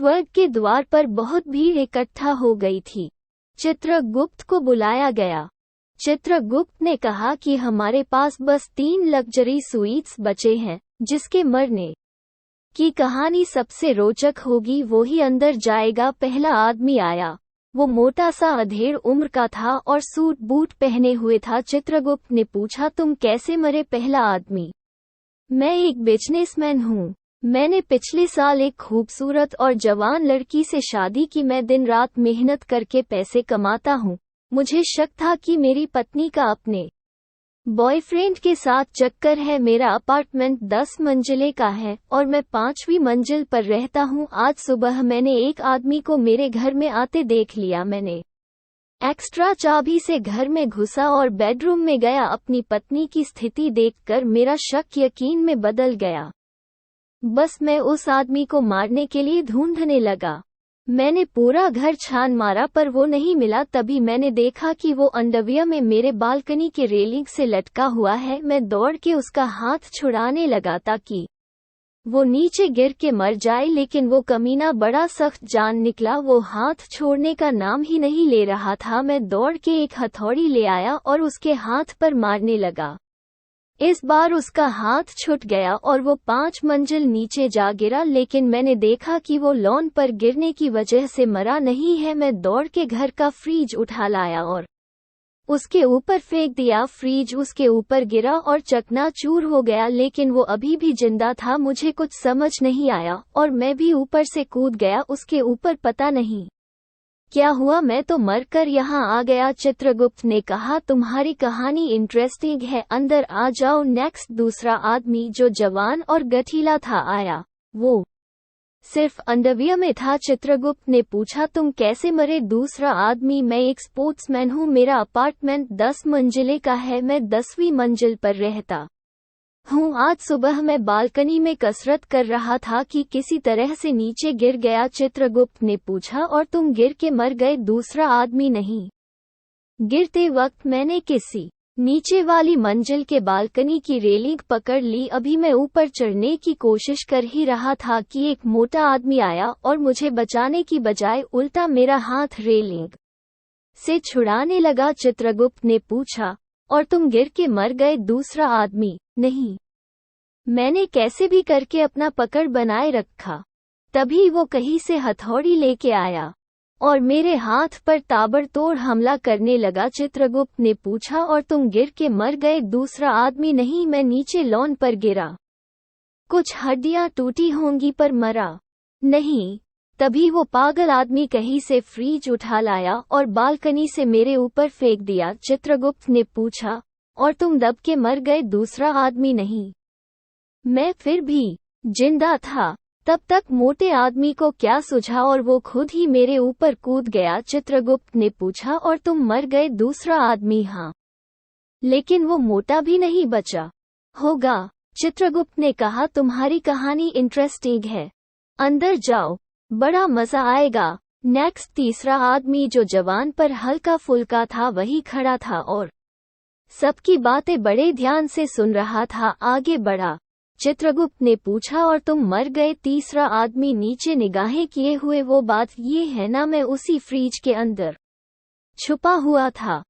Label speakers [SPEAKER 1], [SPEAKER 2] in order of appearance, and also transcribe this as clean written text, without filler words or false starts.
[SPEAKER 1] स्वर्ग के द्वार पर बहुत भीड़ इकट्ठा हो गई थी। चित्रगुप्त को बुलाया गया। चित्रगुप्त ने कहा कि हमारे पास बस 3 लग्जरी स्वीट्स बचे हैं, जिसके मरने की कहानी सबसे रोचक होगी वो ही अंदर जाएगा। पहला आदमी आया। वो मोटा सा अधेड़ उम्र का था और सूट बूट पहने हुए था। चित्रगुप्त ने पूछा, तुम कैसे मरे? पहला आदमी, मैं एक बिजनेसमैन हूँ। मैंने पिछले साल एक खूबसूरत और जवान लड़की से शादी की। मैं दिन रात मेहनत करके पैसे कमाता हूँ। मुझे शक था कि मेरी पत्नी का अपने बॉयफ्रेंड के साथ चक्कर है। मेरा अपार्टमेंट 10 मंजिले का है और मैं 5वीं मंजिल पर रहता हूँ। आज सुबह मैंने एक आदमी को मेरे घर में आते देख लिया। मैंने एक्स्ट्रा चाबी से घर में घुसा और बेडरूम में गया। अपनी पत्नी की स्थिति देखकर मेरा शक यकीन में बदल गया। बस मैं उस आदमी को मारने के लिए ढूंढने लगा। मैंने पूरा घर छान मारा पर वो नहीं मिला। तभी मैंने देखा कि वो अंडरवियर में मेरे बालकनी के रेलिंग से लटका हुआ है। मैं दौड़ के उसका हाथ छुड़ाने लगा ताकि वो नीचे गिर के मर जाए, लेकिन वो कमीना बड़ा सख्त जान निकला। वो हाथ छोड़ने का नाम ही नहीं ले रहा था। मैं दौड़ के एक हथौड़ी ले आया और उसके हाथ पर मारने लगा। इस बार उसका हाथ छूट गया और वो 5 मंजिल नीचे जा गिरा, लेकिन मैंने देखा कि वो लॉन पर गिरने की वजह से मरा नहीं है। मैं दौड़ के घर का फ्रिज उठा लाया और उसके ऊपर फेंक दिया। फ्रिज उसके ऊपर गिरा और चकनाचूर हो गया, लेकिन वो अभी भी जिंदा था। मुझे कुछ समझ नहीं आया और मैं भी ऊपर से कूद गया उसके ऊपर। पता नहीं क्या हुआ, मैं तो मरकर यहाँ आ गया। चित्रगुप्त ने कहा, तुम्हारी कहानी इंटरेस्टिंग है, अंदर आ जाओ। नेक्स्ट दूसरा आदमी जो जवान और गठीला था आया। वो सिर्फ अंडरवियर में था। चित्रगुप्त ने पूछा, तुम कैसे मरे? दूसरा आदमी, मैं एक स्पोर्ट्समैन हूँ। मेरा अपार्टमेंट 10 मंजिले का है। मैं 10वीं मंजिल पर रहता हूँ। आज सुबह मैं बालकनी में कसरत कर रहा था कि किसी तरह से नीचे गिर गया। चित्रगुप्त ने पूछा, और तुम गिर के मर गए? दूसरा आदमी, नहीं, गिरते वक्त मैंने किसी नीचे वाली मंजिल के बालकनी की रेलिंग पकड़ ली। अभी मैं ऊपर चढ़ने की कोशिश कर ही रहा था कि एक मोटा आदमी आया और मुझे बचाने की बजाय उल्टा मेरा हाथ रेलिंग से छुड़ाने लगा। चित्रगुप्त ने पूछा, और तुम गिर के मर गए? दूसरा आदमी, नहीं, मैंने कैसे भी करके अपना पकड़ बनाए रखा। तभी वो कहीं से हथौड़ी लेके आया और मेरे हाथ पर ताबड़तोड़ हमला करने लगा। चित्रगुप्त ने पूछा, और तुम गिर के मर गए? दूसरा आदमी, नहीं, मैं नीचे लॉन पर गिरा। कुछ हड्डियां टूटी होंगी पर मरा नहीं। तभी वो पागल आदमी कहीं से फ्रिज उठा लाया और बालकनी से मेरे ऊपर फेंक दिया। चित्रगुप्त ने पूछा, और तुम दब के मर गए? दूसरा आदमी, नहीं, मैं फिर भी जिंदा था। तब तक मोटे आदमी को क्या सूझा और वो खुद ही मेरे ऊपर कूद गया। चित्रगुप्त ने पूछा, और तुम मर गए? दूसरा आदमी, हाँ, लेकिन वो मोटा भी नहीं बचा होगा। चित्रगुप्त ने कहा, तुम्हारी कहानी इंटरेस्टिंग है, अंदर जाओ, बड़ा मजा आएगा। नेक्स्ट तीसरा आदमी जो जवान पर हल्का फुल्का था वही खड़ा था और सबकी बातें बड़े ध्यान से सुन रहा था। आगे बढ़ा। चित्रगुप्त ने पूछा, और तुम मर गए? तीसरा आदमी नीचे निगाहें किए हुए, वो बात ये है ना, मैं उसी फ्रिज के अंदर छुपा हुआ था।